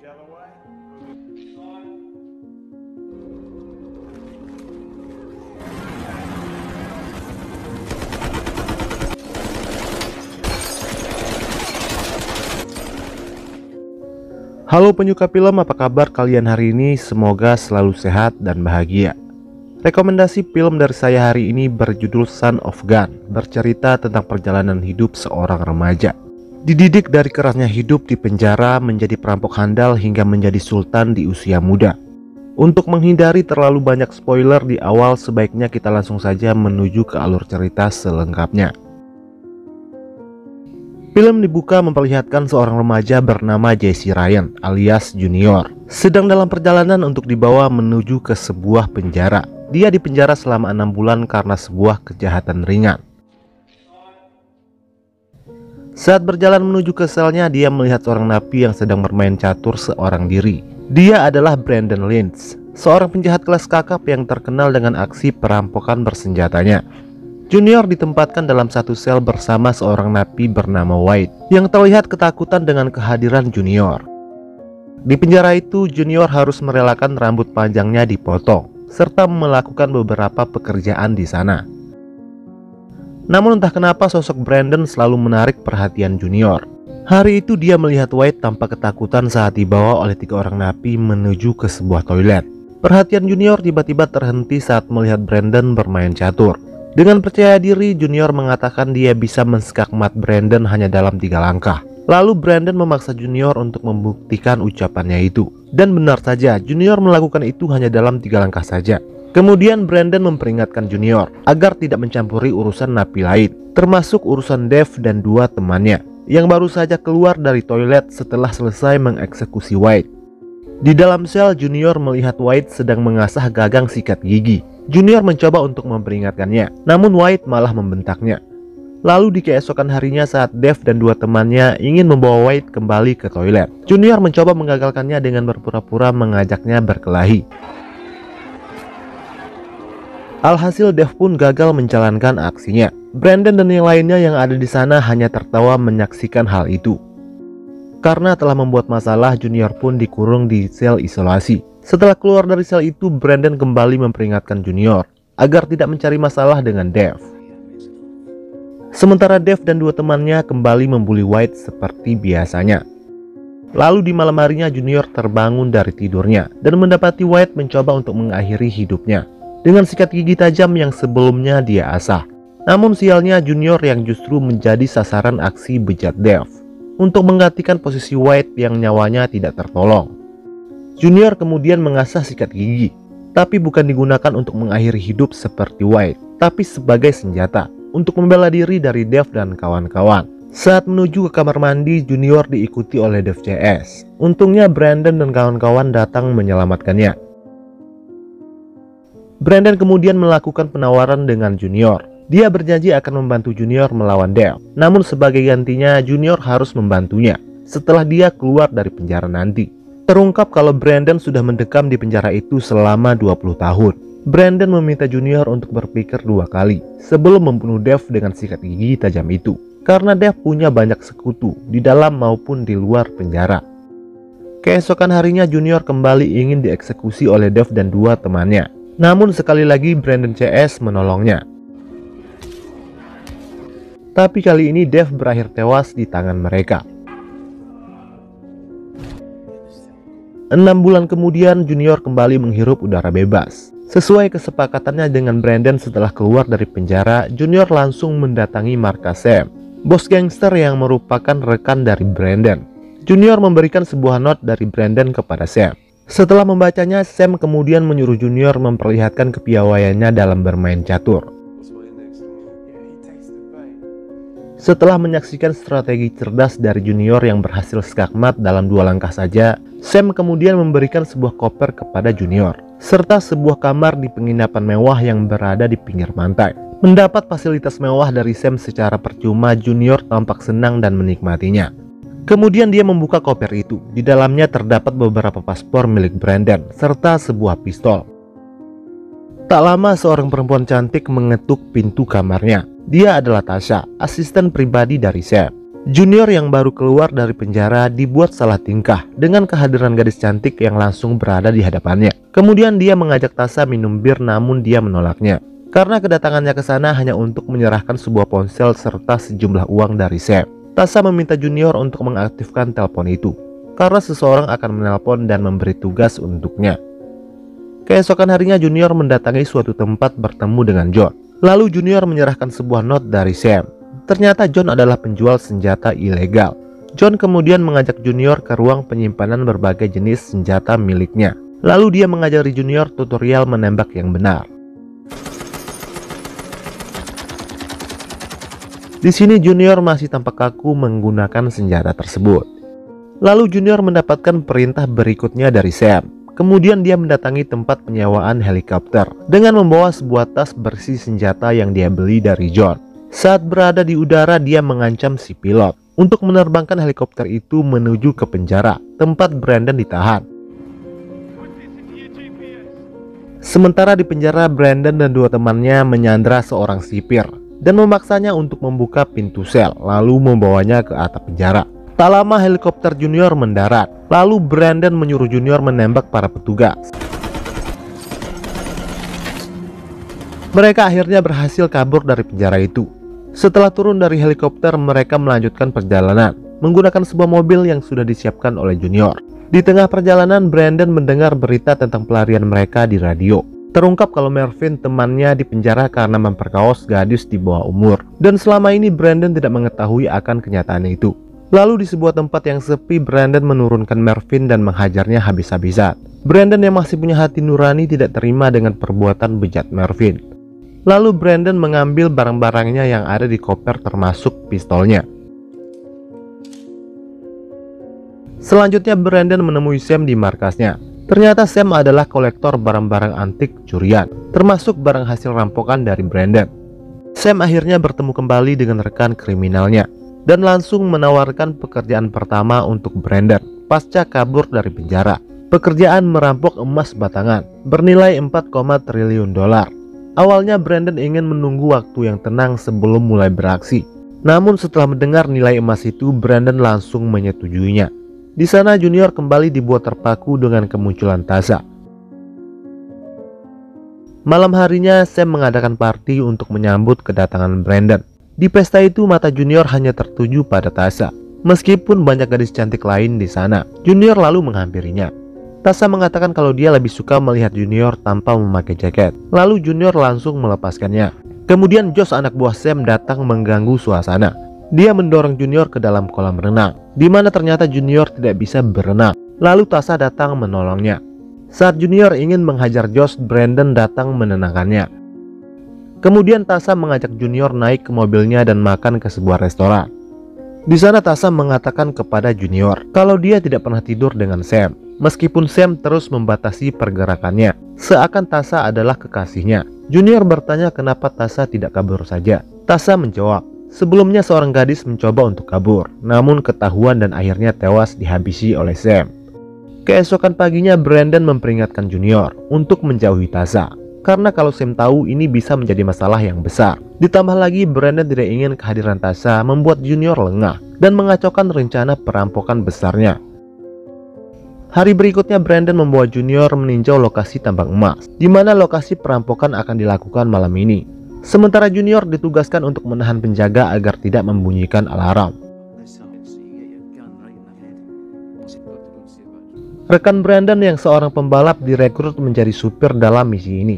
Halo penyuka film, apa kabar kalian hari ini? Semoga selalu sehat dan bahagia. Rekomendasi film dari saya hari ini berjudul Son of Gun, bercerita tentang perjalanan hidup seorang remaja. Dididik dari kerasnya hidup di penjara, menjadi perampok handal hingga menjadi sultan di usia muda. Untuk menghindari terlalu banyak spoiler di awal, sebaiknya kita langsung saja menuju ke alur cerita selengkapnya. Film dibuka memperlihatkan seorang remaja bernama Jesse Ryan alias Junior sedang dalam perjalanan untuk dibawa menuju ke sebuah penjara. Dia dipenjara selama 6 bulan karena sebuah kejahatan ringan. Saat berjalan menuju ke selnya, dia melihat seorang napi yang sedang bermain catur seorang diri. Dia adalah Brandon Lynch, seorang penjahat kelas kakap yang terkenal dengan aksi perampokan bersenjatanya. Junior ditempatkan dalam satu sel bersama seorang napi bernama White yang terlihat ketakutan dengan kehadiran Junior. Di penjara itu, Junior harus merelakan rambut panjangnya dipotong serta melakukan beberapa pekerjaan di sana. Namun entah kenapa sosok Brandon selalu menarik perhatian Junior. Hari itu dia melihat White tampak ketakutan saat dibawa oleh 3 orang napi menuju ke sebuah toilet. Perhatian Junior tiba-tiba terhenti saat melihat Brandon bermain catur. Dengan percaya diri, Junior mengatakan dia bisa menskakmat Brandon hanya dalam 3 langkah. Lalu Brandon memaksa Junior untuk membuktikan ucapannya itu. Dan benar saja, Junior melakukan itu hanya dalam 3 langkah saja. Kemudian Brandon memperingatkan Junior agar tidak mencampuri urusan napi lain, termasuk urusan Dave dan 2 temannya yang baru saja keluar dari toilet setelah selesai mengeksekusi White. Di dalam sel, Junior melihat White sedang mengasah gagang sikat gigi. Junior mencoba untuk memperingatkannya, namun White malah membentaknya. Lalu di keesokan harinya saat Dave dan 2 temannya ingin membawa White kembali ke toilet, Junior mencoba mengagalkannya dengan berpura-pura mengajaknya berkelahi. Alhasil Dave pun gagal menjalankan aksinya. Brandon dan yang lainnya yang ada di sana hanya tertawa menyaksikan hal itu. Karena telah membuat masalah, Junior pun dikurung di sel isolasi. Setelah keluar dari sel itu, Brandon kembali memperingatkan Junior agar tidak mencari masalah dengan Dave. Sementara Dave dan 2 temannya kembali membuli White seperti biasanya. Lalu di malam harinya, Junior terbangun dari tidurnya dan mendapati White mencoba untuk mengakhiri hidupnya dengan sikat gigi tajam yang sebelumnya dia asah. Namun sialnya, Junior yang justru menjadi sasaran aksi bejat Dave untuk menggantikan posisi White yang nyawanya tidak tertolong. Junior kemudian mengasah sikat gigi, tapi bukan digunakan untuk mengakhiri hidup seperti White, tapi sebagai senjata untuk membela diri dari Dave dan kawan-kawan. Saat menuju ke kamar mandi, Junior diikuti oleh Dave CS. Untungnya Brandon dan kawan-kawan datang menyelamatkannya. Brandon kemudian melakukan penawaran dengan Junior. Dia berjanji akan membantu Junior melawan Dave. Namun sebagai gantinya, Junior harus membantunya setelah dia keluar dari penjara nanti. Terungkap kalau Brandon sudah mendekam di penjara itu selama 20 tahun. Brandon meminta Junior untuk berpikir 2 kali sebelum membunuh Dave dengan sikat gigi tajam itu, karena Dave punya banyak sekutu di dalam maupun di luar penjara. Keesokan harinya, Junior kembali ingin dieksekusi oleh Dave dan 2 temannya. Namun sekali lagi Brandon CS menolongnya. Tapi kali ini Dave berakhir tewas di tangan mereka. 6 bulan kemudian, Junior kembali menghirup udara bebas. Sesuai kesepakatannya dengan Brandon setelah keluar dari penjara, Junior langsung mendatangi markas Sam, bos gangster yang merupakan rekan dari Brandon. Junior memberikan sebuah not dari Brandon kepada Sam. Setelah membacanya, Sam kemudian menyuruh Junior memperlihatkan kepiawaiannya dalam bermain catur. Setelah menyaksikan strategi cerdas dari Junior yang berhasil skakmat dalam 2 langkah saja, Sam kemudian memberikan sebuah koper kepada Junior, serta sebuah kamar di penginapan mewah yang berada di pinggir pantai. Mendapat fasilitas mewah dari Sam secara percuma, Junior tampak senang dan menikmatinya. Kemudian dia membuka koper itu. Di dalamnya terdapat beberapa paspor milik Brandon, serta sebuah pistol. Tak lama seorang perempuan cantik mengetuk pintu kamarnya. Dia adalah Tasha, asisten pribadi dari Sam. Junior yang baru keluar dari penjara dibuat salah tingkah dengan kehadiran gadis cantik yang langsung berada di hadapannya. Kemudian dia mengajak Tasha minum bir, namun dia menolaknya karena kedatangannya ke sana hanya untuk menyerahkan sebuah ponsel serta sejumlah uang dari Sam. Tasha meminta Junior untuk mengaktifkan telepon itu karena seseorang akan menelpon dan memberi tugas untuknya. Keesokan harinya Junior mendatangi suatu tempat bertemu dengan John. Lalu Junior menyerahkan sebuah note dari Sam. Ternyata John adalah penjual senjata ilegal. John kemudian mengajak Junior ke ruang penyimpanan berbagai jenis senjata miliknya. Lalu dia mengajari Junior tutorial menembak yang benar. Di sini Junior masih tampak kaku menggunakan senjata tersebut. Lalu Junior mendapatkan perintah berikutnya dari Sam. Kemudian dia mendatangi tempat penyewaan helikopter dengan membawa sebuah tas berisi senjata yang dia beli dari John. Saat berada di udara, dia mengancam si pilot untuk menerbangkan helikopter itu menuju ke penjara tempat Brandon ditahan. Sementara di penjara, Brandon dan dua temannya menyandra seorang sipir dan memaksanya untuk membuka pintu sel lalu membawanya ke atap penjara. Tak lama helikopter Junior mendarat, lalu Brandon menyuruh Junior menembak para petugas. Mereka akhirnya berhasil kabur dari penjara itu. Setelah turun dari helikopter, mereka melanjutkan perjalanan menggunakan sebuah mobil yang sudah disiapkan oleh Junior. Di tengah perjalanan, Brandon mendengar berita tentang pelarian mereka di radio. Terungkap kalau Mervyn temannya dipenjara karena memperkaos gadis di bawah umur. Dan selama ini Brandon tidak mengetahui akan kenyataan itu. Lalu di sebuah tempat yang sepi, Brandon menurunkan Mervyn dan menghajarnya habis-habisan. Brandon yang masih punya hati nurani tidak terima dengan perbuatan bejat Mervyn. Lalu Brandon mengambil barang-barangnya yang ada di koper termasuk pistolnya. Selanjutnya Brandon menemui Sam di markasnya. Ternyata Sam adalah kolektor barang-barang antik curian, termasuk barang hasil rampokan dari Brandon. Sam akhirnya bertemu kembali dengan rekan kriminalnya dan langsung menawarkan pekerjaan pertama untuk Brandon pasca kabur dari penjara. Pekerjaan merampok emas batangan bernilai 4, triliun dolar. Awalnya Brandon ingin menunggu waktu yang tenang sebelum mulai beraksi. Namun setelah mendengar nilai emas itu, Brandon langsung menyetujuinya. Di sana Junior kembali dibuat terpaku dengan kemunculan Tasha. Malam harinya Sam mengadakan party untuk menyambut kedatangan Brandon. Di pesta itu mata Junior hanya tertuju pada Tasha. Meskipun banyak gadis cantik lain di sana, Junior lalu menghampirinya. Tasha mengatakan kalau dia lebih suka melihat Junior tanpa memakai jaket. Lalu Junior langsung melepaskannya. Kemudian Josh, anak buah Sam, datang mengganggu suasana. Dia mendorong Junior ke dalam kolam renang, di mana ternyata Junior tidak bisa berenang. Lalu Tasha datang menolongnya. Saat Junior ingin menghajar Josh, Brandon datang menenangkannya. Kemudian Tasha mengajak Junior naik ke mobilnya dan makan ke sebuah restoran. Di sana Tasha mengatakan kepada Junior kalau dia tidak pernah tidur dengan Sam. Meskipun Sam terus membatasi pergerakannya, seakan Tasha adalah kekasihnya. Junior bertanya kenapa Tasha tidak kabur saja. Tasha menjawab, sebelumnya seorang gadis mencoba untuk kabur, namun ketahuan dan akhirnya tewas dihabisi oleh Sam. Keesokan paginya Brandon memperingatkan Junior untuk menjauhi Tasha, karena kalau Sam tahu ini bisa menjadi masalah yang besar. Ditambah lagi Brandon tidak ingin kehadiran Tasha membuat Junior lengah dan mengacaukan rencana perampokan besarnya. Hari berikutnya Brandon membawa Junior meninjau lokasi tambang emas, di mana lokasi perampokan akan dilakukan malam ini. Sementara Junior ditugaskan untuk menahan penjaga agar tidak membunyikan alarm. Rekan Brandon yang seorang pembalap direkrut menjadi supir dalam misi ini.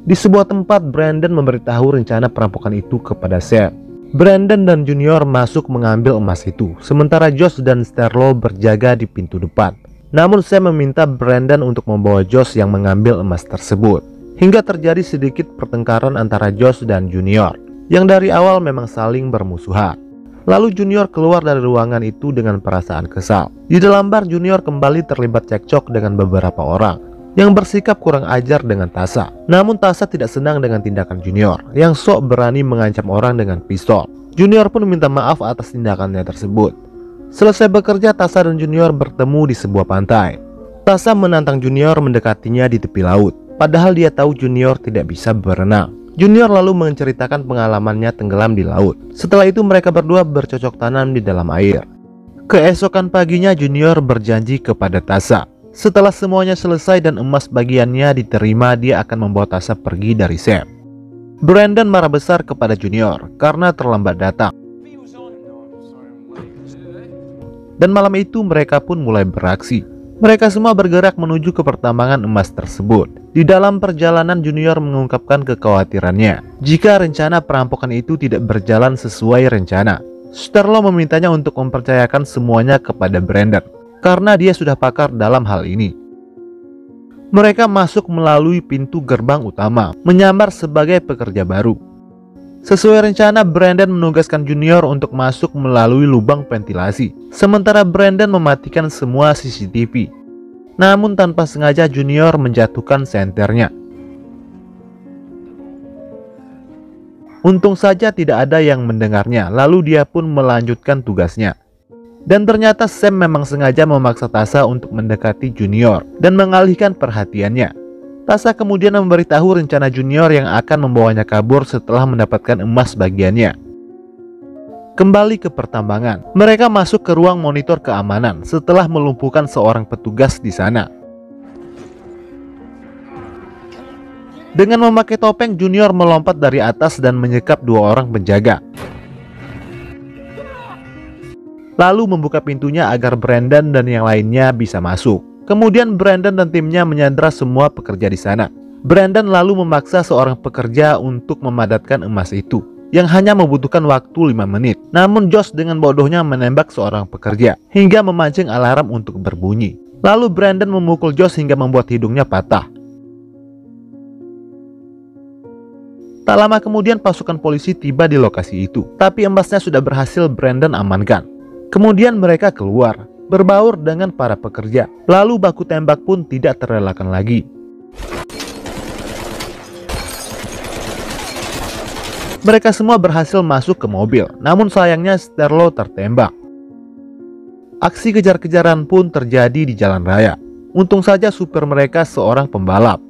Di sebuah tempat, Brandon memberitahu rencana perampokan itu kepada Sam. Brandon dan Junior masuk mengambil emas itu, sementara Josh dan Sterlo berjaga di pintu depan. Namun Sam meminta Brandon untuk membawa Josh yang mengambil emas tersebut. Hingga terjadi sedikit pertengkaran antara Josh dan Junior, yang dari awal memang saling bermusuhan. Lalu Junior keluar dari ruangan itu dengan perasaan kesal. Di dalam bar, Junior kembali terlibat cekcok dengan beberapa orang yang bersikap kurang ajar dengan Tasha. Namun Tasha tidak senang dengan tindakan Junior yang sok berani mengancam orang dengan pistol. Junior pun minta maaf atas tindakannya tersebut. Selesai bekerja, Tasha dan Junior bertemu di sebuah pantai. Tasha menantang Junior mendekatinya di tepi laut, padahal dia tahu Junior tidak bisa berenang. Junior lalu menceritakan pengalamannya tenggelam di laut. Setelah itu mereka berdua bercocok tanam di dalam air. Keesokan paginya Junior berjanji kepada Tasha. Setelah semuanya selesai dan emas bagiannya diterima, dia akan membawa Tasha pergi dari Sam. Brandon marah besar kepada Junior karena terlambat datang. Dan malam itu mereka pun mulai beraksi. Mereka semua bergerak menuju ke pertambangan emas tersebut. Di dalam perjalanan Junior mengungkapkan kekhawatirannya jika rencana perampokan itu tidak berjalan sesuai rencana. Sterlo memintanya untuk mempercayakan semuanya kepada Brandon karena dia sudah pakar dalam hal ini. Mereka masuk melalui pintu gerbang utama, menyamar sebagai pekerja baru. Sesuai rencana, Brandon menugaskan Junior untuk masuk melalui lubang ventilasi, sementara Brandon mematikan semua CCTV. Namun tanpa sengaja Junior menjatuhkan senternya. Untung saja tidak ada yang mendengarnya, lalu dia pun melanjutkan tugasnya. Dan ternyata Sam memang sengaja memaksa Tasha untuk mendekati Junior dan mengalihkan perhatiannya. Tasha kemudian memberitahu rencana Junior yang akan membawanya kabur setelah mendapatkan emas bagiannya. Kembali ke pertambangan, mereka masuk ke ruang monitor keamanan setelah melumpuhkan seorang petugas di sana. Dengan memakai topeng, Junior melompat dari atas dan menyekap dua orang penjaga, lalu membuka pintunya agar Brandon dan yang lainnya bisa masuk. Kemudian Brandon dan timnya menyandra semua pekerja di sana. Brandon lalu memaksa seorang pekerja untuk memadatkan emas itu, yang hanya membutuhkan waktu 5 menit. Namun Josh dengan bodohnya menembak seorang pekerja hingga memancing alarm untuk berbunyi. Lalu Brandon memukul Josh hingga membuat hidungnya patah. Tak lama kemudian pasukan polisi tiba di lokasi itu, tapi emasnya sudah berhasil Brandon amankan. Kemudian mereka keluar, berbaur dengan para pekerja. Lalu baku tembak pun tidak terelakkan lagi. Mereka semua berhasil masuk ke mobil, namun sayangnya Sterlo tertembak. Aksi kejar-kejaran pun terjadi di jalan raya. Untung saja supir mereka seorang pembalap.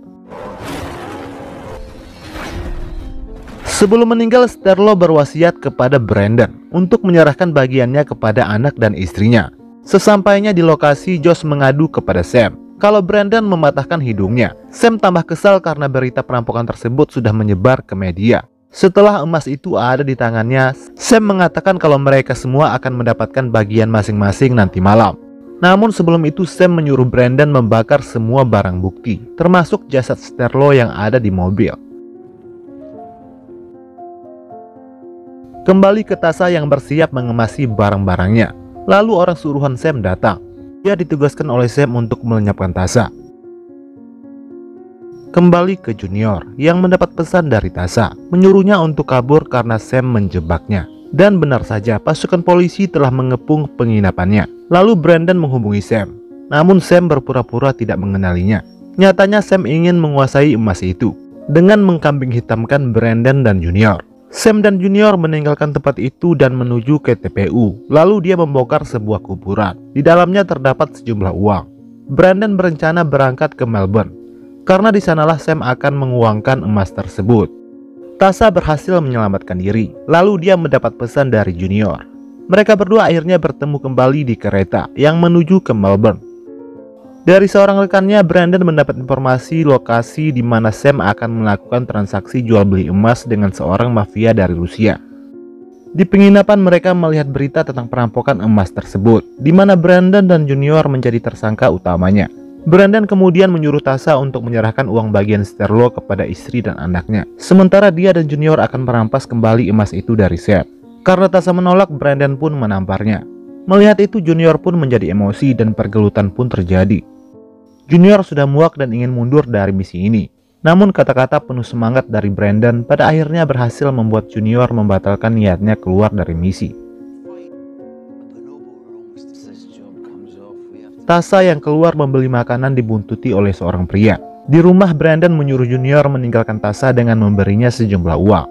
Sebelum meninggal, Sterlo berwasiat kepada Brandon untuk menyerahkan bagiannya kepada anak dan istrinya. Sesampainya di lokasi, Josh mengadu kepada Sam kalau Brandon mematahkan hidungnya. Sam tambah kesal karena berita perampokan tersebut sudah menyebar ke media. Setelah emas itu ada di tangannya, Sam mengatakan kalau mereka semua akan mendapatkan bagian masing-masing nanti malam. Namun sebelum itu Sam menyuruh Brandon membakar semua barang bukti, termasuk jasad Sterlo yang ada di mobil. Kembali ke Tasha yang bersiap mengemasi barang-barangnya. Lalu orang suruhan Sam datang. Dia ditugaskan oleh Sam untuk melenyapkan Tasha. Kembali ke Junior yang mendapat pesan dari Tasha, menyuruhnya untuk kabur karena Sam menjebaknya. Dan benar saja, pasukan polisi telah mengepung penginapannya. Lalu Brandon menghubungi Sam, namun Sam berpura-pura tidak mengenalinya. Nyatanya Sam ingin menguasai emas itu dengan mengkambing hitamkan Brandon dan Junior. Sam dan Junior meninggalkan tempat itu dan menuju ke TPU. Lalu dia membongkar sebuah kuburan. Di dalamnya terdapat sejumlah uang. Brandon berencana berangkat ke Melbourne karena di sanalah Sam akan menguangkan emas tersebut. Tasha berhasil menyelamatkan diri. Lalu dia mendapat pesan dari Junior. Mereka berdua akhirnya bertemu kembali di kereta yang menuju ke Melbourne. Dari seorang rekannya, Brandon mendapat informasi lokasi di mana Sam akan melakukan transaksi jual beli emas dengan seorang mafia dari Rusia. Di penginapan mereka melihat berita tentang perampokan emas tersebut, di mana Brandon dan Junior menjadi tersangka utamanya. Brandon kemudian menyuruh Tasha untuk menyerahkan uang bagian Sterlo kepada istri dan anaknya, sementara dia dan Junior akan merampas kembali emas itu dari Sam. Karena Tasha menolak, Brandon pun menamparnya. Melihat itu, Junior pun menjadi emosi dan pergelutan pun terjadi. Junior sudah muak dan ingin mundur dari misi ini. Namun kata-kata penuh semangat dari Brandon pada akhirnya berhasil membuat Junior membatalkan niatnya keluar dari misi. Tasha yang keluar membeli makanan dibuntuti oleh seorang pria. Di rumah, Brandon menyuruh Junior meninggalkan Tasha dengan memberinya sejumlah uang.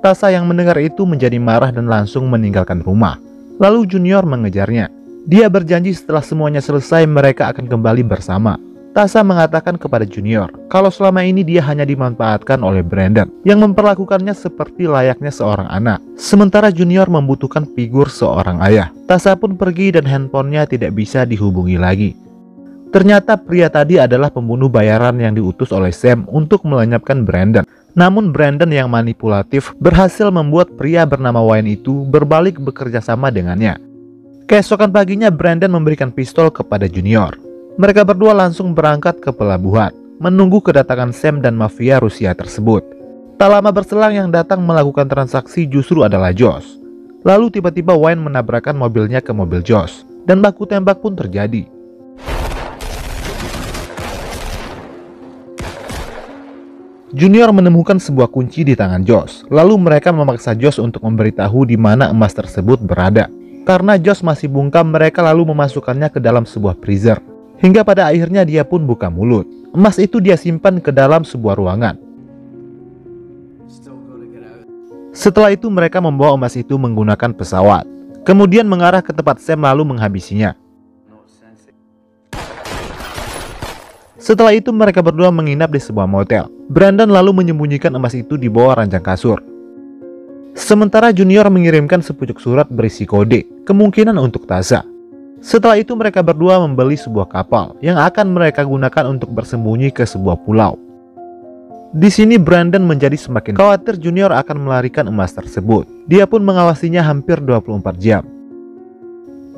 Tasha yang mendengar itu menjadi marah dan langsung meninggalkan rumah. Lalu Junior mengejarnya. Dia berjanji setelah semuanya selesai mereka akan kembali bersama. Tasha mengatakan kepada Junior kalau selama ini dia hanya dimanfaatkan oleh Brandon yang memperlakukannya seperti layaknya seorang anak. Sementara Junior membutuhkan figur seorang ayah. Tasha pun pergi dan handphonenya tidak bisa dihubungi lagi. Ternyata pria tadi adalah pembunuh bayaran yang diutus oleh Sam untuk melenyapkan Brandon. Namun Brandon yang manipulatif berhasil membuat pria bernama Wayne itu berbalik bekerja sama dengannya. Keesokan paginya Brandon memberikan pistol kepada Junior. Mereka berdua langsung berangkat ke pelabuhan, menunggu kedatangan Sam dan mafia Rusia tersebut. Tak lama berselang yang datang melakukan transaksi justru adalah Josh. Lalu tiba-tiba Wayne menabrakkan mobilnya ke mobil Josh, dan baku tembak pun terjadi. Junior menemukan sebuah kunci di tangan Josh, lalu mereka memaksa Josh untuk memberitahu di mana emas tersebut berada. Karena Josh masih bungkam, mereka lalu memasukkannya ke dalam sebuah freezer. Hingga pada akhirnya dia pun buka mulut. Emas itu dia simpan ke dalam sebuah ruangan. Setelah itu mereka membawa emas itu menggunakan pesawat, kemudian mengarah ke tempat Sam lalu menghabisinya. Setelah itu mereka berdua menginap di sebuah motel. Brandon lalu menyembunyikan emas itu di bawah ranjang kasur. Sementara Junior mengirimkan sepucuk surat berisi kode, kemungkinan untuk Tasha. Setelah itu mereka berdua membeli sebuah kapal yang akan mereka gunakan untuk bersembunyi ke sebuah pulau. Di sini Brandon menjadi semakin khawatir Junior akan melarikan emas tersebut. Dia pun mengawasinya hampir 24 jam.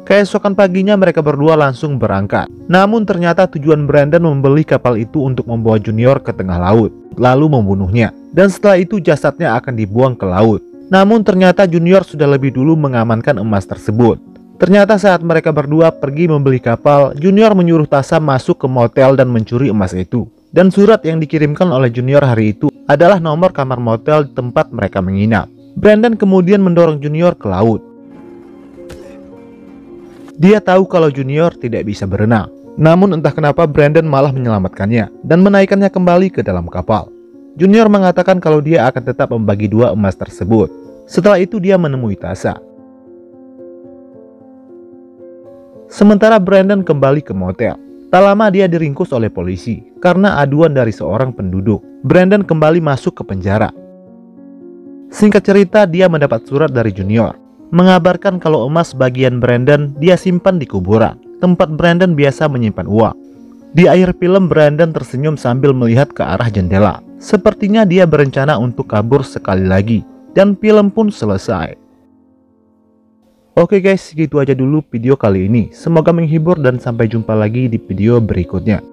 Keesokan paginya mereka berdua langsung berangkat. Namun ternyata tujuan Brandon membeli kapal itu untuk membawa Junior ke tengah laut, lalu membunuhnya. Dan setelah itu jasadnya akan dibuang ke laut. Namun ternyata Junior sudah lebih dulu mengamankan emas tersebut. Ternyata saat mereka berdua pergi membeli kapal, Junior menyuruh Tasha masuk ke motel dan mencuri emas itu. Dan surat yang dikirimkan oleh Junior hari itu adalah nomor kamar motel tempat mereka menginap. Brandon kemudian mendorong Junior ke laut. Dia tahu kalau Junior tidak bisa berenang. Namun entah kenapa Brandon malah menyelamatkannya dan menaikkannya kembali ke dalam kapal. Junior mengatakan kalau dia akan tetap membagi dua emas tersebut. Setelah itu dia menemui Tasha. Sementara Brandon kembali ke motel. Tak lama dia diringkus oleh polisi karena aduan dari seorang penduduk. Brandon kembali masuk ke penjara. Singkat cerita, dia mendapat surat dari Junior mengabarkan kalau emas bagian Brandon dia simpan di kuburan, tempat Brandon biasa menyimpan uang. Di akhir film, Brandon tersenyum sambil melihat ke arah jendela. Sepertinya dia berencana untuk kabur sekali lagi, dan film pun selesai. Oke guys, segitu aja dulu video kali ini. Semoga menghibur dan sampai jumpa lagi di video berikutnya.